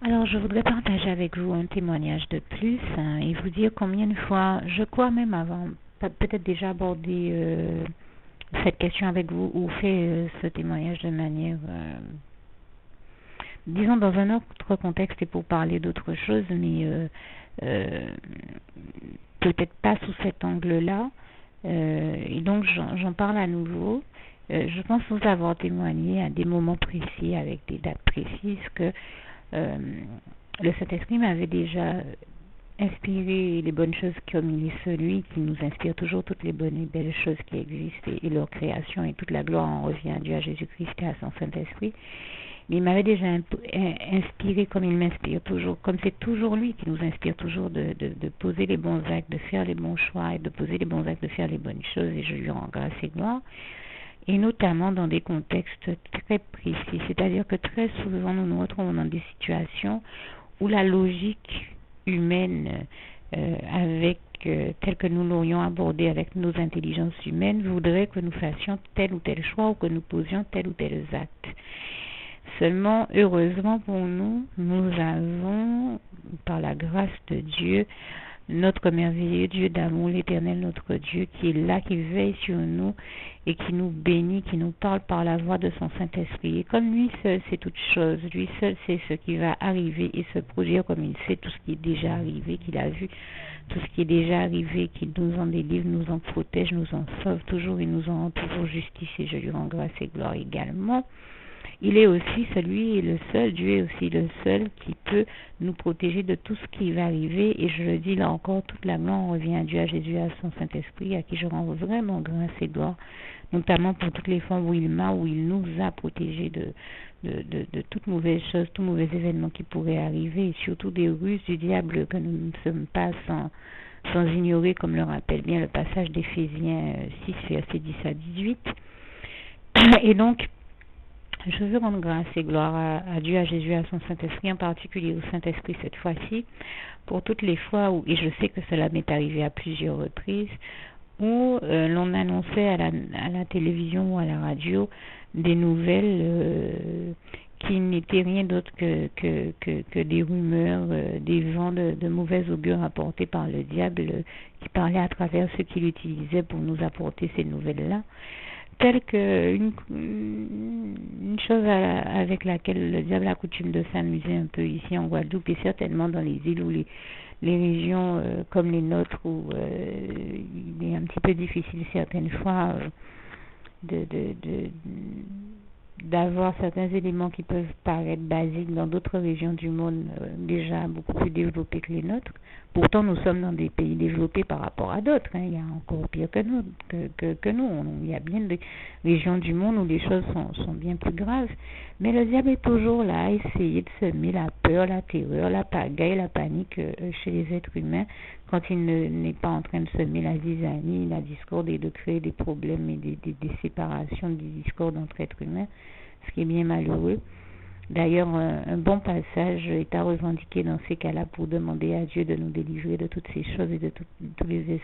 Alors, je voudrais partager avec vous un témoignage de plus et vous dire combien de fois, je crois même avoir peut-être déjà abordé cette question avec vous ou fait ce témoignage de manière, disons, dans un autre contexte et pour parler d'autre chose, mais euh, peut-être pas sous cet angle-là. Et donc, j'en parle à nouveau. Je pense vous avoir témoigné à des moments précis, avec des dates précises, que le Saint-Esprit m'avait déjà inspiré les bonnes choses comme il est celui qui nous inspire toujours toutes les bonnes et belles choses qui existent et leur création et toute la gloire en revient à Dieu, à Jésus-Christ et à son Saint-Esprit. Mais il m'avait déjà inspiré comme il m'inspire toujours, comme c'est toujours lui qui nous inspire toujours de poser les bons actes, de faire les bons choix et de poser les bons actes, de faire les bonnes choses et je lui rends grâce et gloire. Et notamment dans des contextes très précis, c'est-à-dire que très souvent nous nous retrouvons dans des situations où la logique humaine telle que nous l'aurions abordée avec nos intelligences humaines voudrait que nous fassions tel ou tel choix ou que nous posions tel ou tel acte. Seulement, heureusement pour nous, nous avons, par la grâce de Dieu, notre merveilleux Dieu d'amour, l'Éternel, notre Dieu, qui est là, qui veille sur nous et qui nous bénit, qui nous parle par la voix de son Saint-Esprit. Et comme lui seul sait toutes choses, lui seul sait ce qui va arriver et se produire, comme il sait tout ce qui est déjà arrivé, qu'il a vu tout ce qui est déjà arrivé, qu'il nous en délivre, nous en protège, nous en sauve toujours et nous en rend toujours justice. Et je lui rends grâce et gloire également. Il est aussi celui et le seul, Dieu est aussi le seul qui peut nous protéger de tout ce qui va arriver. Et je le dis là encore, toute la gloire revient à Dieu, à Jésus, à son Saint-Esprit, à qui je rends vraiment grâce et gloire, notamment pour toutes les fois où il nous a protégés de toute mauvaise chose, tout mauvais événement qui pourrait arriver, et surtout des ruses du diable que nous ne sommes pas sans ignorer, comme le rappelle bien le passage d'Éphésiens 6, versets 10 à 18. Et donc, je veux rendre grâce et gloire à Dieu, à Jésus, à son Saint-Esprit, en particulier au Saint-Esprit cette fois-ci, pour toutes les fois où, et je sais que cela m'est arrivé à plusieurs reprises, où l'on annonçait à la télévision ou à la radio des nouvelles qui n'étaient rien d'autre que des rumeurs, des vents de mauvais augure apportés par le diable qui parlait à travers ceux qui l'utilisaient pour nous apporter ces nouvelles-là. Telle que une chose avec laquelle le diable a coutume de s'amuser un peu ici en Guadeloupe et certainement dans les îles ou les régions comme les nôtres où il est un petit peu difficile certaines fois d'avoir certains éléments qui peuvent paraître basiques dans d'autres régions du monde déjà beaucoup plus développées que les nôtres. Pourtant, nous sommes dans des pays développés par rapport à d'autres. Il y a encore pire que nous. Il y a bien des régions du monde où les choses sont bien plus graves. Mais le diable est toujours là à essayer de semer la peur, la terreur, la pagaille, la panique chez les êtres humains quand il n'est pas en train de semer la zizanie, la discorde et de créer des problèmes et des séparations, des discordes entre êtres humains, ce qui est bien malheureux. D'ailleurs, un bon passage est à revendiquer dans ces cas-là pour demander à Dieu de nous délivrer de toutes ces choses et de tous les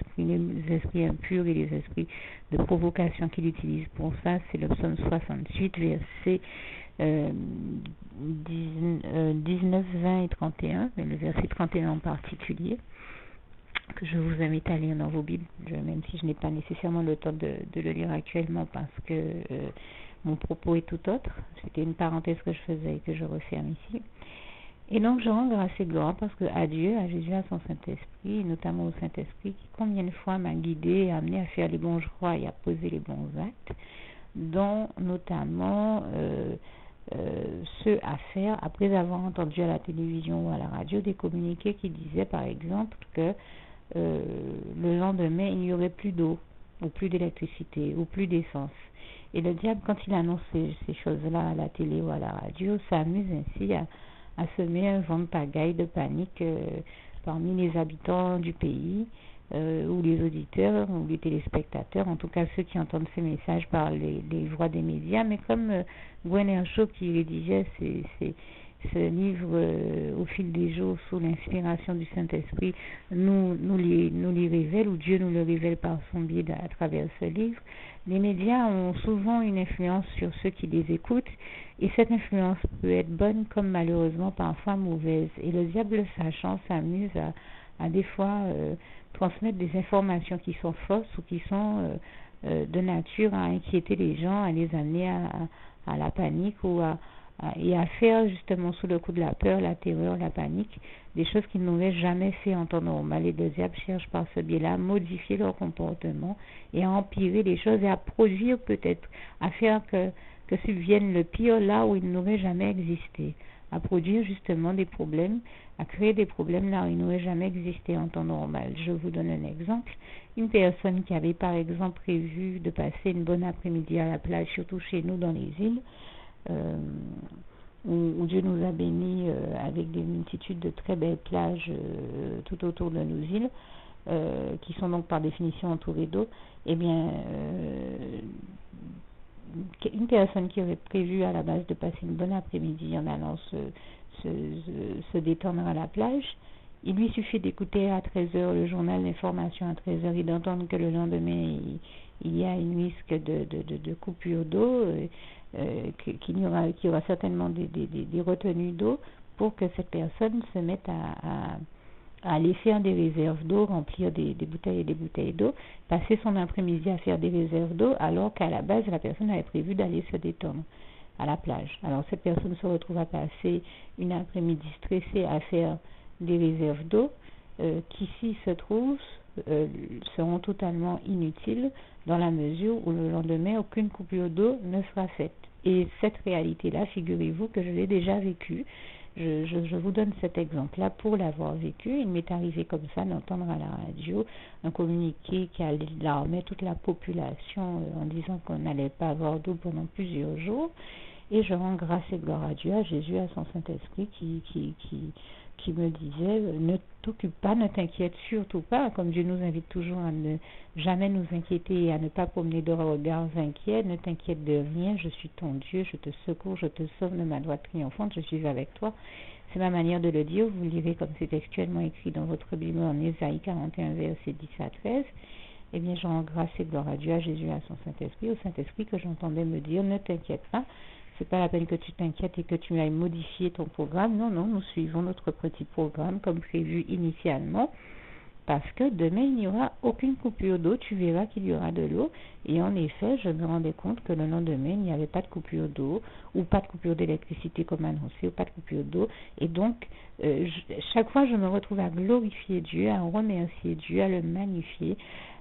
esprits impurs et les esprits de provocation qu'il utilise pour ça. C'est le psaume 68, versets 19, 20 et 31, mais le verset 31 en particulier, que je vous invite à lire dans vos Bibles, même si je n'ai pas nécessairement le temps de le lire actuellement parce que mon propos est tout autre. C'était une parenthèse que je faisais et que je referme ici. Et donc je rends grâce et gloire parce que à Dieu, à Jésus, à son Saint-Esprit, et notamment au Saint-Esprit, qui combien de fois m'a guidé et amené à faire les bons choix et à poser les bons actes, dont notamment ceux à faire après avoir entendu à la télévision ou à la radio des communiqués qui disaient par exemple que le lendemain il n'y aurait plus d'eau ou plus d'électricité ou plus d'essence. Et le diable, quand il annonce ces choses-là à la télé ou à la radio, s'amuse ainsi à semer un vent de pagaille, de panique parmi les habitants du pays ou les auditeurs ou les téléspectateurs, en tout cas ceux qui entendent ces messages par les voix des médias. Mais comme Gwen Herschel qui rédigeait ce livre, au fil des jours, sous l'inspiration du Saint-Esprit, nous les révèle, ou Dieu nous le révèle par son biais à travers ce livre. Les médias ont souvent une influence sur ceux qui les écoutent, et cette influence peut être bonne comme malheureusement parfois mauvaise. Et le diable, sachant, s'amuse à des fois transmettre des informations qui sont fausses ou qui sont de nature à inquiéter les gens, à les amener à la panique et à faire justement sous le coup de la peur, la terreur, la panique, des choses qu'ils n'auraient jamais fait en temps normal. Et le diable cherche par ce biais-là à modifier leur comportement et à empirer les choses et à produire peut-être, à faire que subvienne le pire là où il n'aurait jamais existé, à produire justement des problèmes, à créer des problèmes là où il n'aurait jamais existé en temps normal. Je vous donne un exemple. Une personne qui avait par exemple prévu de passer une bonne après-midi à la plage, surtout chez nous dans les îles, où Dieu nous a bénis avec des multitudes de très belles plages tout autour de nos îles, qui sont donc par définition entourées d'eau, eh bien, une personne qui aurait prévu à la base de passer une bonne après-midi en allant se détendre à la plage, il lui suffit d'écouter à 13h le journal d'information à 13h et d'entendre que le lendemain il y a une risque de coupure d'eau, qu'il y aura certainement des retenues d'eau pour que cette personne se mette à aller faire des réserves d'eau, remplir des bouteilles et des bouteilles d'eau, passer son après-midi à faire des réserves d'eau, alors qu'à la base, la personne avait prévu d'aller se détendre à la plage. Alors cette personne se retrouve à passer une après-midi stressée à faire des réserves d'eau, qui s'y se trouvent, seront totalement inutiles dans la mesure où le lendemain, aucune coupure d'eau ne sera faite. Et cette réalité-là, figurez-vous que je l'ai déjà vécue. Je vous donne cet exemple-là pour l'avoir vécu. Il m'est arrivé comme ça d'entendre à la radio un communiqué qui allait alarmer toute la population en disant qu'on n'allait pas avoir d'eau pendant plusieurs jours. Et je rends grâce et gloire à Dieu, à Jésus, à son Saint-Esprit qui me disait ne t'occupe pas, ne t'inquiète surtout pas, comme Dieu nous invite toujours à ne jamais nous inquiéter et à ne pas promener de regards inquiets. Ne t'inquiète de rien, je suis ton Dieu, je te secours, je te sauve de ma droite triomphante, je suis avec toi. C'est ma manière de le dire, vous lirez comme c'est textuellement écrit dans votre Bible en Ésaïe 41 versets 10 à 13. Eh bien, je rends grâce et gloire à Dieu, à Jésus, à son Saint-Esprit, au Saint-Esprit que j'entendais me dire ne t'inquiète pas. C'est pas la peine que tu t'inquiètes et que tu ailles modifier ton programme. Non, nous suivons notre petit programme comme prévu initialement, parce que demain, il n'y aura aucune coupure d'eau. Tu verras qu'il y aura de l'eau. Et en effet, je me rendais compte que le lendemain, il n'y avait pas de coupure d'eau, ou pas de coupure d'électricité comme annoncé, ou pas de coupure d'eau. Et donc, chaque fois, je me retrouve à glorifier Dieu, à remercier Dieu, à le magnifier,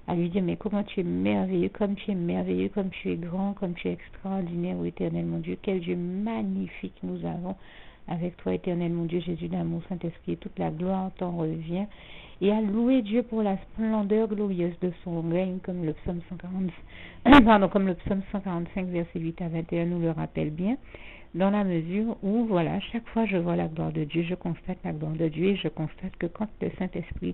à lui dire, mais comment tu es merveilleux, comme tu es merveilleux, comme tu es grand, comme tu es extraordinaire, ô éternel mon Dieu, quel Dieu magnifique nous avons avec toi, éternel mon Dieu, Jésus d'amour, Saint-Esprit, et toute la gloire t'en revient, et à louer Dieu pour la splendeur glorieuse de son règne, comme le psaume 145, verset 8 à 21 nous le rappelle bien, dans la mesure où, voilà, chaque fois je vois la gloire de Dieu, je constate la gloire de Dieu, et je constate que quand le Saint-Esprit,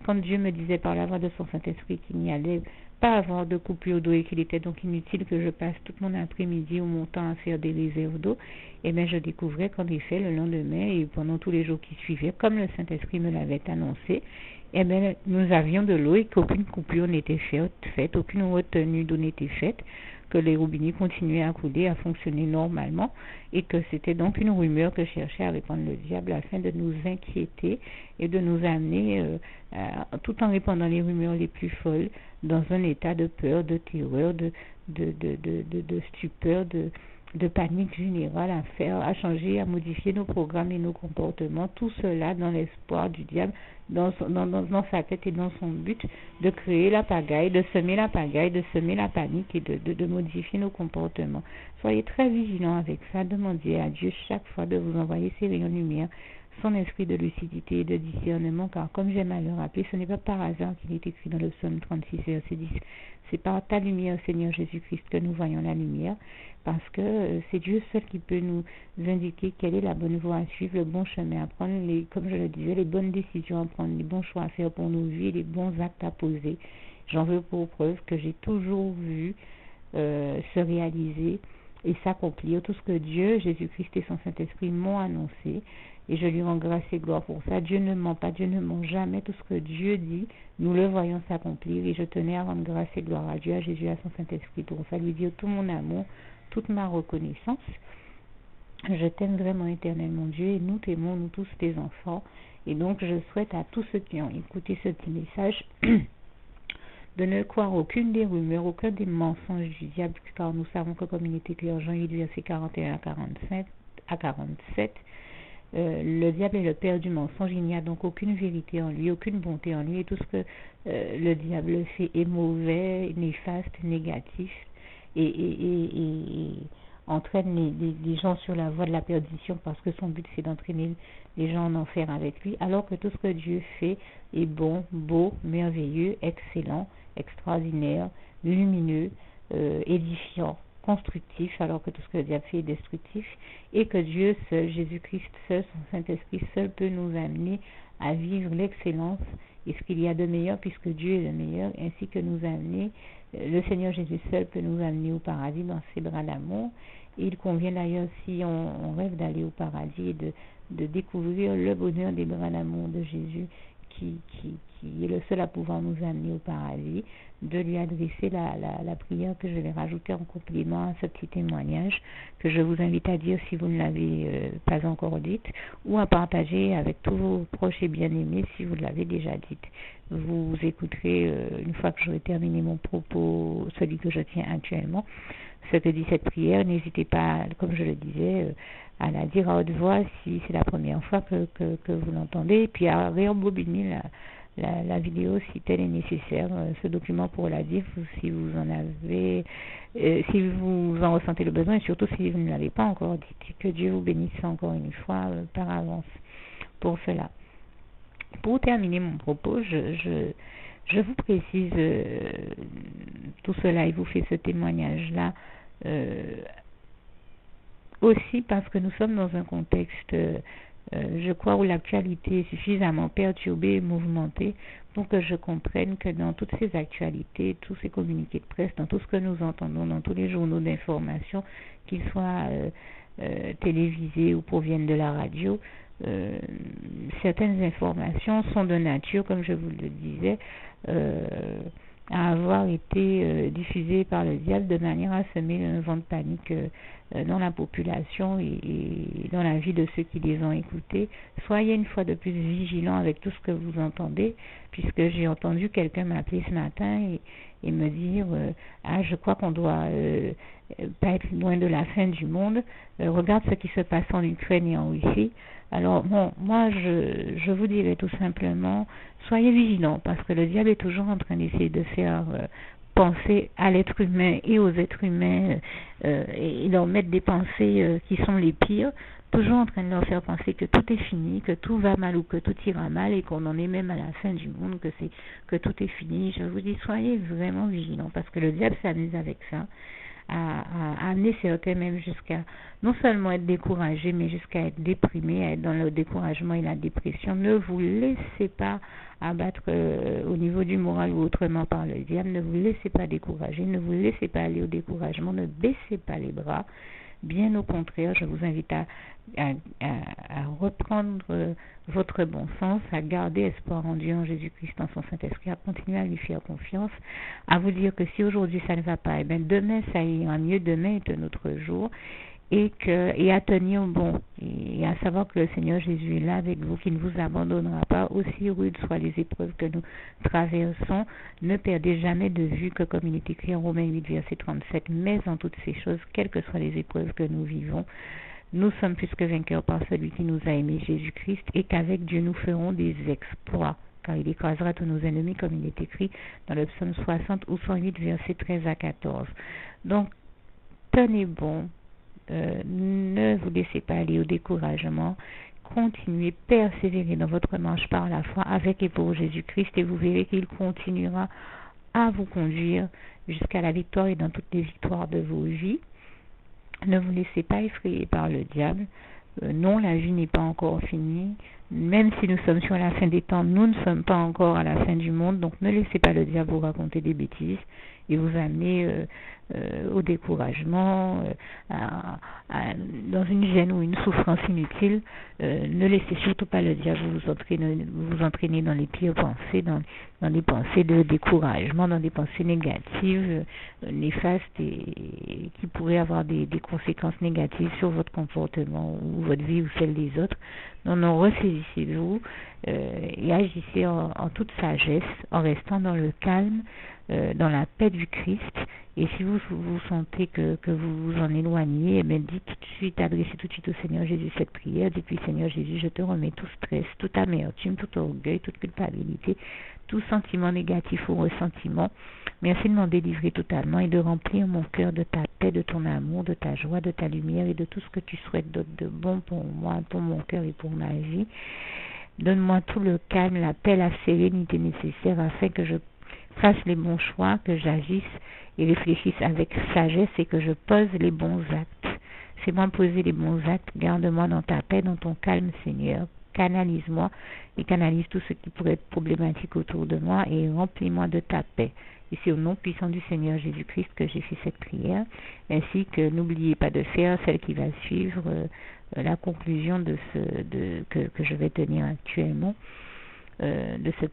quand Dieu me disait par la voix de son Saint-Esprit qu'il n'y allait pas avoir de coupure d'eau et qu'il était donc inutile que je passe tout mon après-midi ou mon temps à faire des réserves d'eau, et bien je découvrais qu'en effet le lendemain et pendant tous les jours qui suivaient, comme le Saint-Esprit me l'avait annoncé, et bien nous avions de l'eau et qu'aucune coupure n'était faite, aucune retenue d'eau n'était faite, que les robinets continuaient à couler, à fonctionner normalement, et que c'était donc une rumeur que cherchait à répandre le diable afin de nous inquiéter et de nous amener, tout en répandant les rumeurs les plus folles, dans un état de peur, de terreur, de stupeur, de panique générale, à changer, à modifier nos programmes et nos comportements, tout cela dans l'espoir du diable, dans sa tête et dans son but de créer la pagaille, de semer la pagaille, de semer la panique et de modifier nos comportements. Soyez très vigilants avec ça, demandez à Dieu chaque fois de vous envoyer ses rayons de lumière, son esprit de lucidité et de discernement, car comme j'aime à le rappeler, ce n'est pas par hasard qu'il est écrit dans le psaume 36, verset 10. C'est par ta lumière, Seigneur Jésus-Christ, que nous voyons la lumière, parce que c'est Dieu seul qui peut nous indiquer quelle est la bonne voie à suivre, le bon chemin à prendre, comme je le disais, les bonnes décisions à prendre, les bons choix à faire pour nos vies, les bons actes à poser. J'en veux pour preuve que j'ai toujours vu se réaliser et s'accomplir tout ce que Dieu, Jésus-Christ et son Saint-Esprit m'ont annoncé. Et je lui rends grâce et gloire pour ça. Dieu ne ment pas, Dieu ne ment jamais. Tout ce que Dieu dit, nous le voyons s'accomplir. Et je tenais à rendre grâce et gloire à Dieu, à Jésus, à son Saint-Esprit pour ça, lui dire tout mon amour, toute ma reconnaissance. Je t'aime vraiment éternellement, Dieu, et nous t'aimons, nous tous tes enfants. Et donc, je souhaite à tous ceux qui ont écouté ce petit message de ne croire aucune des rumeurs, aucun des mensonges du diable, car nous savons que, comme il est écrit en Jean 8, verset 41 à 47, le diable est le père du mensonge. Il n'y a donc aucune vérité en lui, aucune bonté en lui, et tout ce que le diable fait est mauvais, néfaste, négatif, et entraîne les gens sur la voie de la perdition, parce que son but c'est d'entraîner les gens en enfer avec lui, alors que tout ce que Dieu fait est bon, beau, merveilleux, excellent, extraordinaire, lumineux, édifiant, constructif, alors que tout ce que le diable fait est destructif, et que Dieu seul, Jésus-Christ seul, son Saint-Esprit seul peut nous amener à vivre l'excellence et ce qu'il y a de meilleur, puisque Dieu est le meilleur, ainsi que nous amener, le Seigneur Jésus seul peut nous amener au paradis dans ses bras d'amour. Et il convient d'ailleurs, si on rêve d'aller au paradis, et de découvrir le bonheur des bras d'amour de Jésus, qui est le seul à pouvoir nous amener au paradis, de lui adresser la prière que je vais rajouter en complément à ce petit témoignage, que je vous invite à dire si vous ne l'avez pas encore dite, ou à partager avec tous vos proches et bien-aimés si vous l'avez déjà dite. Vous écouterez, une fois que j'aurai terminé mon propos, celui que je tiens actuellement, ce que dit cette prière. N'hésitez pas, comme je le disais, à la dire à haute voix si c'est la première fois que vous l'entendez, et puis à réembobiner la vidéo si tel est nécessaire, ce document pour la dire si vous en avez, si vous en ressentez le besoin, et surtout si vous ne l'avez pas encore dit. Que Dieu vous bénisse encore une fois par avance pour cela. Pour terminer mon propos, je vous précise tout cela et vous fais ce témoignage-là aussi parce que nous sommes dans un contexte, je crois, où l'actualité est suffisamment perturbée et mouvementée pour que je comprenne que dans toutes ces actualités, tous ces communiqués de presse, dans tout ce que nous entendons, dans tous les journaux d'information, qu'ils soient télévisés ou proviennent de la radio, certaines informations sont de nature, comme je vous le disais, à avoir été diffusées par le diable de manière à semer un vent de panique dans la population et dans la vie de ceux qui les ont écoutés. Soyez une fois de plus vigilants avec tout ce que vous entendez, puisque j'ai entendu quelqu'un m'appeler ce matin et me dire je crois qu'on doit pas être loin de la fin du monde. Regarde ce qui se passe en Ukraine et en Russie. Alors bon, moi je vous dirais tout simplement, soyez vigilants, parce que le diable est toujours en train d'essayer de faire penser à l'être humain et aux êtres humains et leur mettre des pensées qui sont les pires, toujours en train de leur faire penser que tout est fini, que tout va mal ou que tout ira mal et qu'on en est même à la fin du monde, que tout est fini. Je vous dis, soyez vraiment vigilants, parce que le diable s'amuse avec ça, à amener certains même jusqu'à non seulement être découragés, mais jusqu'à être déprimés, à être dans le découragement et la dépression. Ne vous laissez pas abattre au niveau du moral ou autrement par le diable. Ne vous laissez pas décourager, ne vous laissez pas aller au découragement, ne baissez pas les bras. Bien au contraire, je vous invite à reprendre votre bon sens, à garder espoir en Dieu, en Jésus-Christ, en son Saint-Esprit, à continuer à lui faire confiance, à vous dire que si aujourd'hui ça ne va pas, eh bien demain ça ira mieux, demain est un autre jour, et à tenir bon, et à savoir que le Seigneur Jésus est là avec vous, qui ne vous abandonnera pas, aussi rudes soient les épreuves que nous traversons. Ne perdez jamais de vue que, comme il est écrit en Romains 8, verset 37, mais en toutes ces choses, quelles que soient les épreuves que nous vivons, nous sommes plus que vainqueurs par celui qui nous a aimés, Jésus-Christ, et qu'avec Dieu nous ferons des exploits, car il écrasera tous nos ennemis, comme il est écrit dans le psaume 60 ou 108, verset 13 à 14. Donc, tenez bon. Ne vous laissez pas aller au découragement, continuez, persévérez dans votre marche par la foi avec et pour Jésus-Christ, et vous verrez qu'il continuera à vous conduire jusqu'à la victoire et dans toutes les victoires de vos vies. Ne vous laissez pas effrayer par le diable. Non, la vie n'est pas encore finie. Même si nous sommes sur la fin des temps, nous ne sommes pas encore à la fin du monde. Donc ne laissez pas le diable vous raconter des bêtises. et vous amener au découragement, dans une gêne ou une souffrance inutile. Ne laissez surtout pas le diable vous entraîner dans les pires pensées, dans des pensées de découragement, dans des pensées négatives, néfastes et qui pourraient avoir des conséquences négatives sur votre comportement ou votre vie ou celle des autres. Non, ressaisissez-vous et agissez en toute sagesse, en restant dans le calme, dans la paix du Christ. Et si vous sentez que vous vous en éloignez, dites tout de suite, adressez tout de suite au Seigneur Jésus cette prière. Dites-lui, Seigneur Jésus, je te remets tout stress, toute amertume, tout orgueil, toute culpabilité, tout sentiment négatif ou ressentiment. Merci de m'en délivrer totalement et de remplir mon cœur de ta paix, de ton amour, de ta joie, de ta lumière et de tout ce que tu souhaites de bon pour moi, pour mon cœur et pour ma vie. Donne-moi tout le calme, la paix, la sérénité nécessaire afin que je fasse les bons choix, que j'agisse et réfléchisse avec sagesse et que je pose les bons actes. C'est moi poser les bons actes. Garde-moi dans ta paix, dans ton calme, Seigneur. Canalise-moi et canalise tout ce qui pourrait être problématique autour de moi et remplis-moi de ta paix. Et c'est au nom puissant du Seigneur Jésus-Christ que j'ai fait cette prière, ainsi que n'oubliez pas de faire celle qui va suivre la conclusion que je vais tenir actuellement, de ce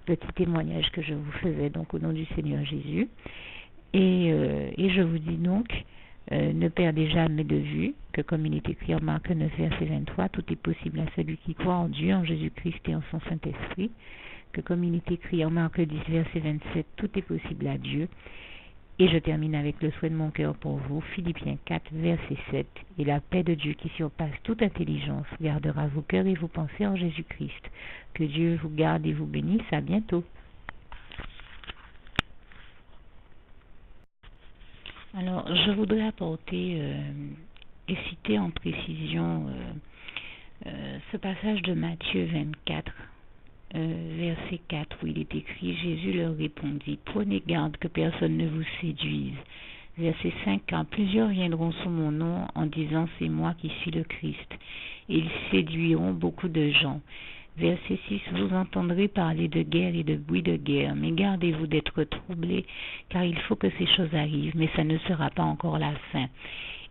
petit témoignage que je vous faisais donc au nom du Seigneur Jésus. Et je vous dis donc, ne perdez jamais de vue que comme il est écrit en Marc 9, verset 23, tout est possible à celui qui croit en Dieu, en Jésus-Christ et en son Saint-Esprit, que comme il est écrit en Marc 10, verset 27, tout est possible à Dieu. Et je termine avec le souhait de mon cœur pour vous, Philippiens 4, verset 7, et la paix de Dieu qui surpasse toute intelligence gardera vos cœurs et vos pensées en Jésus-Christ. Que Dieu vous garde et vous bénisse. À bientôt. Alors, je voudrais apporter et citer en précision ce passage de Matthieu 24, verset 4, où il est écrit, Jésus leur répondit, prenez garde que personne ne vous séduise. Verset 5, quand plusieurs viendront sous mon nom en disant c'est moi qui suis le Christ, et ils séduiront beaucoup de gens. Verset 6, vous entendrez parler de guerre et de bruit de guerre, mais gardez-vous d'être troublés, car il faut que ces choses arrivent, mais ça ne sera pas encore la fin.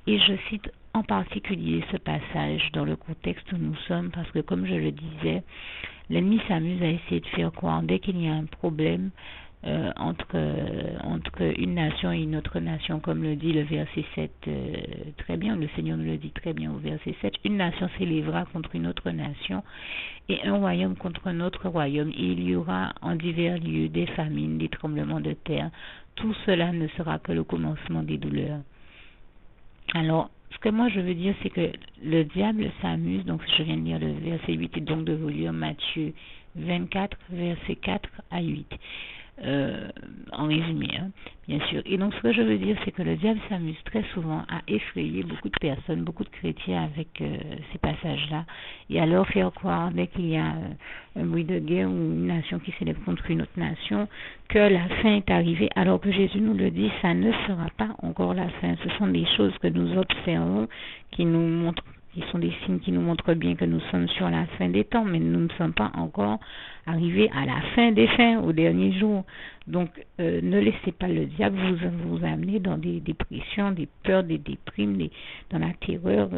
Et je cite en particulier ce passage dans le contexte où nous sommes, parce que comme je le disais, l'ennemi s'amuse à essayer de faire croire, dès qu'il y a un problème entre une nation et une autre nation, comme le dit le verset 7 très bien, le Seigneur nous le dit très bien au verset 7, une nation s'élèvera contre une autre nation et un royaume contre un autre royaume, et il y aura en divers lieux des famines, des tremblements de terre. Tout cela ne sera que le commencement des douleurs. Alors, ce que moi je veux dire, c'est que le diable s'amuse, donc je viens de lire le verset 8 et donc de vous lire Matthieu 24, verset 4 à 8. En résumé, bien sûr. Et donc, ce que je veux dire, c'est que le diable s'amuse très souvent à effrayer beaucoup de personnes, beaucoup de chrétiens avec ces passages-là, et à leur faire croire, dès qu'il y a un bruit de guerre ou une nation qui s'élève contre une autre nation, que la fin est arrivée, alors que Jésus nous le dit, ça ne sera pas encore la fin. Ce sont des choses que nous observons, qui nous montrent, qui sont des signes qui nous montrent bien que nous sommes sur la fin des temps, mais nous ne sommes pas encore arrivés à la fin des fins, au dernier jour. Donc, ne laissez pas le diable vous amener dans des dépressions, des peurs, des déprimes, dans la terreur,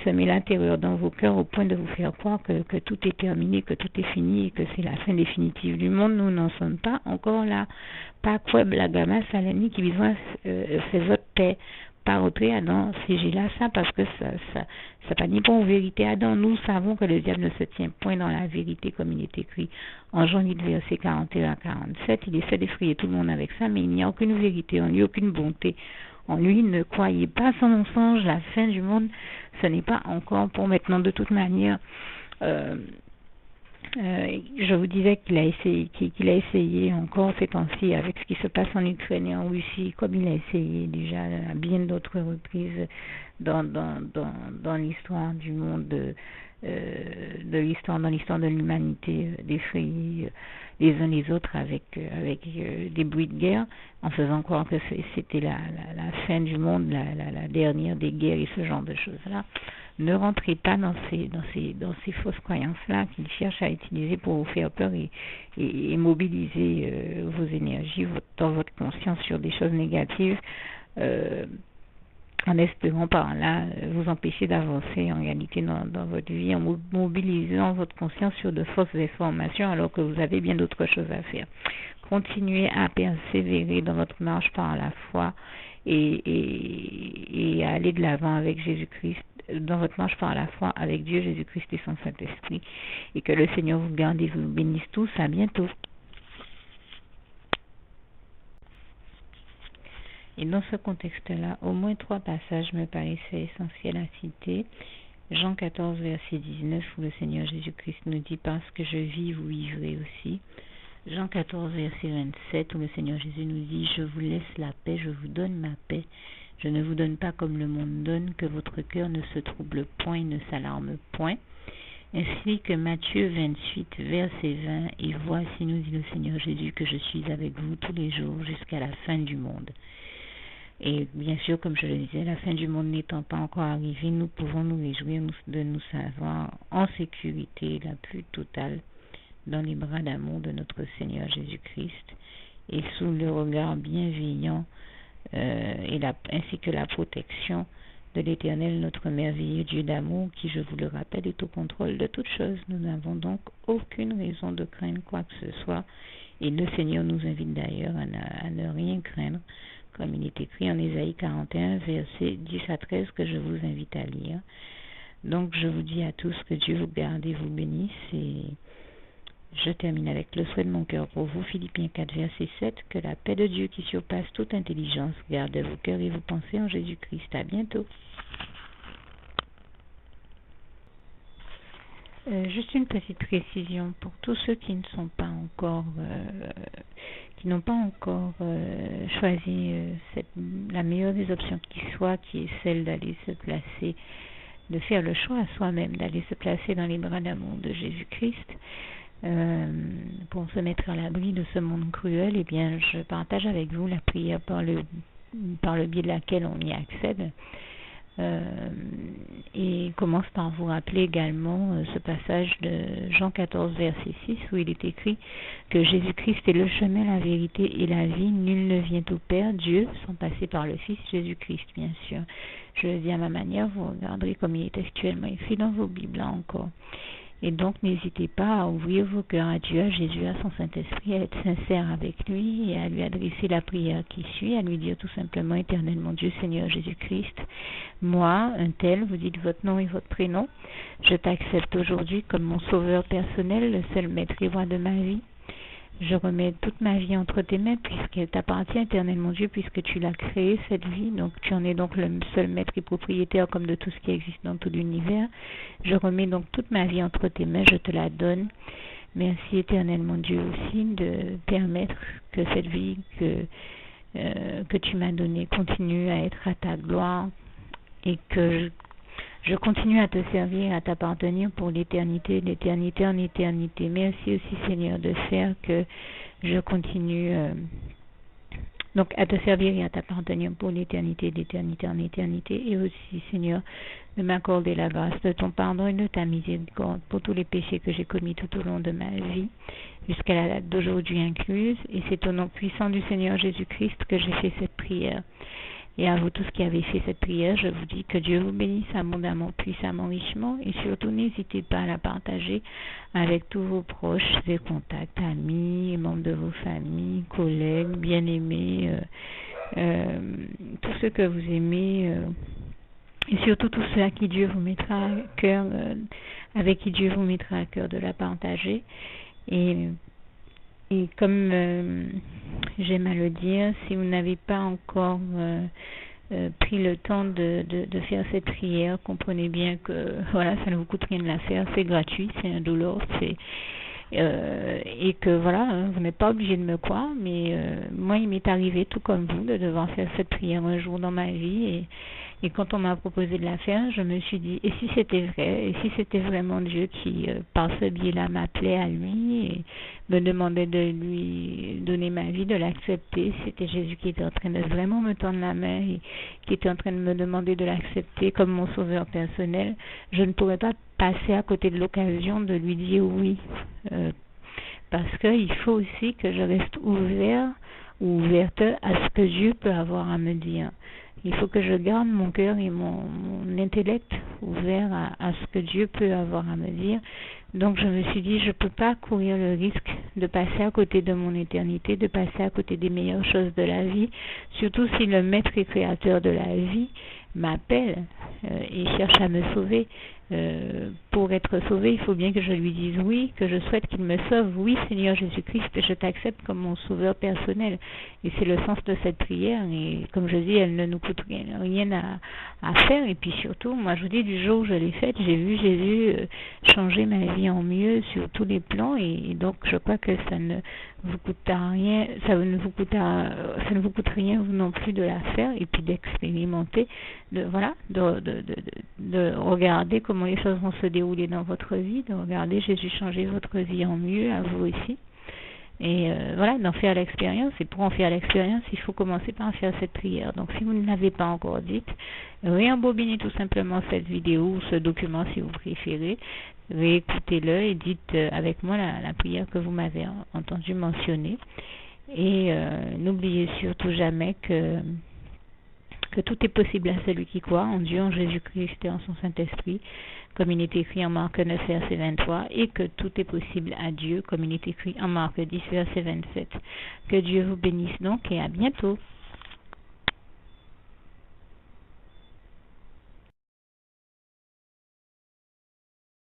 semer la terreur dans vos cœurs au point de vous faire croire que tout est terminé, que tout est fini et que c'est la fin définitive du monde. Nous n'en sommes pas encore là. Pas quoi, blagama, salami, qui besoin fait votre paix. Pas retrait Adam, c'est là ça parce que ça pas ni bon vérité Adam. Nous savons que le diable ne se tient point dans la vérité comme il est écrit en Jean 8 verset 41 à 47. Il essaie d'effrayer tout le monde avec ça, mais il n'y a aucune vérité en lui, aucune bonté en lui. Ne croyez pas son mensonge, la fin du monde, ce n'est pas encore pour maintenant. De toute manière, je vous disais qu'il a essayé encore ces temps-ci avec ce qui se passe en Ukraine et en Russie, comme il a essayé déjà à bien d'autres reprises dans l'histoire du monde, dans l'histoire de l'humanité, d'effrayer les uns les autres avec des bruits de guerre, en faisant croire que c'était la fin du monde, la dernière des guerres et ce genre de choses-là. Ne rentrez pas dans ces fausses croyances-là qu'ils cherchent à utiliser pour vous faire peur et mobiliser vos énergies dans votre conscience sur des choses négatives, en espérant par là vous empêcher d'avancer en réalité dans votre vie, en mobilisant votre conscience sur de fausses informations alors que vous avez bien d'autres choses à faire. Continuez à persévérer dans votre marche par la foi et à aller de l'avant avec Jésus-Christ, dans votre marche par la foi avec Dieu, Jésus-Christ et son Saint-Esprit. Et que le Seigneur vous garde et vous bénisse tous. À bientôt. Et dans ce contexte-là, au moins 3 passages me paraissaient essentiels à citer. Jean 14, verset 19, où le Seigneur Jésus-Christ nous dit « Parce que je vis, vous vivrez aussi ». Jean 14, verset 27, où le Seigneur Jésus nous dit « Je vous laisse la paix, je vous donne ma paix. Je ne vous donne pas comme le monde donne, que votre cœur ne se trouble point, ne s'alarme point. » Ainsi que Matthieu 28, verset 20, « Et voici, nous dit le Seigneur Jésus, que je suis avec vous tous les jours jusqu'à la fin du monde. » Et bien sûr, comme je le disais, la fin du monde n'étant pas encore arrivée, nous pouvons nous réjouir de nous savoir en sécurité la plus totale dans les bras d'amour de notre Seigneur Jésus-Christ et sous le regard bienveillant ainsi que la protection de l'Éternel, notre merveilleux Dieu d'amour, qui, je vous le rappelle, est au contrôle de toutes choses. Nous n'avons donc aucune raison de craindre quoi que ce soit, et le Seigneur nous invite d'ailleurs à ne rien craindre, comme il est écrit en Ésaïe 41, versets 10 à 13, que je vous invite à lire. Donc, je vous dis à tous que Dieu vous garde et vous bénisse, et je termine avec le souhait de mon cœur pour vous, Philippiens 4, verset 7, que la paix de Dieu qui surpasse toute intelligence garde vos cœurs et vos pensées en Jésus-Christ. À bientôt. Juste une petite précision pour tous ceux qui ne sont pas encore, qui n'ont pas encore choisi la meilleure des options qui soit, qui est celle d'aller se placer, de faire le choix à soi-même, d'aller se placer dans les bras d'amour de Jésus-Christ. Pour se mettre à l'abri de ce monde cruel, eh bien, je partage avec vous la prière par le biais de laquelle on y accède. Et commence par vous rappeler également ce passage de Jean 14, verset 6, où il est écrit que Jésus-Christ est le chemin, la vérité et la vie. Nul ne vient au Père, Dieu, sans passer par le Fils Jésus-Christ, bien sûr. Je le dis à ma manière, vous regarderez comme il est actuellement écrit dans vos Bibles là encore. Et donc, n'hésitez pas à ouvrir vos cœurs à Dieu, à Jésus, à son Saint-Esprit, à être sincère avec lui et à lui adresser la prière qui suit, à lui dire tout simplement, Éternel mon Dieu, Seigneur Jésus-Christ, moi, un tel, vous dites votre nom et votre prénom, je t'accepte aujourd'hui comme mon sauveur personnel, le seul maître et roi de ma vie. Je remets toute ma vie entre tes mains puisqu'elle t'appartient, Éternel mon Dieu, puisque tu l'as créée, cette vie. Donc tu en es donc le seul maître et propriétaire comme de tout ce qui existe dans tout l'univers. Je remets donc toute ma vie entre tes mains, je te la donne. Merci, Éternel mon Dieu, aussi de permettre que cette vie que tu m'as donnée continue à être à ta gloire et que je continue à te servir, à t'appartenir pour l'éternité, d'éternité en éternité. Merci aussi, Seigneur, de faire que je continue donc à te servir et à t'appartenir pour l'éternité, d'éternité en éternité. Et aussi, Seigneur, de m'accorder la grâce de ton pardon et de ta miséricorde pour tous les péchés que j'ai commis tout au long de ma vie, jusqu'à la date d'aujourd'hui incluse. Et c'est au nom puissant du Seigneur Jésus-Christ que j'ai fait cette prière. Et à vous tous qui avez fait cette prière, je vous dis que Dieu vous bénisse abondamment, puissamment, richement. Et surtout, n'hésitez pas à la partager avec tous vos proches et contacts, amis, membres de vos familles, collègues, bien-aimés, tous ceux que vous aimez, et surtout tous ceux à qui Dieu vous mettra à cœur, avec qui Dieu vous mettra à cœur de la partager. Et comme j'aime à le dire, si vous n'avez pas encore pris le temps de faire cette prière, comprenez bien que voilà, ça ne vous coûte rien de la faire, c'est gratuit, c'est indolore, et que voilà, vous n'êtes pas obligé de me croire, mais moi il m'est arrivé tout comme vous de devoir faire cette prière un jour dans ma vie Et quand on m'a proposé de la faire, je me suis dit, et si c'était vrai, et si c'était vraiment Dieu qui, par ce biais-là, m'appelait à lui et me demandait de lui donner ma vie, de l'accepter, c'était Jésus qui était en train de vraiment me tendre la main et qui était en train de me demander de l'accepter comme mon sauveur personnel, je ne pourrais pas passer à côté de l'occasion de lui dire oui. Parce qu'il faut aussi que je reste ouvert ou ouverte à ce que Dieu peut avoir à me dire. Il faut que je garde mon cœur et mon intellect ouvert à ce que Dieu peut avoir à me dire. Donc je me suis dit, je ne peux pas courir le risque de passer à côté de mon éternité, de passer à côté des meilleures choses de la vie, surtout si le maître et créateur de la vie m'appelle et cherche à me sauver. Pour être sauvé, il faut bien que je lui dise oui, que je souhaite qu'il me sauve. Oui, Seigneur Jésus-Christ, je t'accepte comme mon sauveur personnel. Et c'est le sens de cette prière. Et comme je dis, elle ne nous coûte rien à faire. Et puis surtout, moi je vous dis, du jour où je l'ai faite, j'ai vu Jésus changer ma vie en mieux sur tous les plans. Et donc je crois que ça ne vous coûte rien, ça ne vous coûte rien vous non plus de la faire et puis d'expérimenter, de regarder comment les choses vont se dérouler dans votre vie, de regarder Jésus changer votre vie en mieux, à vous aussi. Et d'en faire l'expérience. Et pour en faire l'expérience, il faut commencer par faire cette prière. Donc si vous ne l'avez pas encore dite, réembobinez tout simplement cette vidéo ou ce document si vous préférez, réécoutez-le et dites avec moi la prière que vous m'avez entendu mentionner. Et n'oubliez surtout jamais que tout est possible à celui qui croit en Dieu, en Jésus-Christ et en son Saint-Esprit, comme il est écrit en Marc 9, verset 23, et que tout est possible à Dieu, comme il est écrit en Marc 10, verset 27. Que Dieu vous bénisse donc et à bientôt.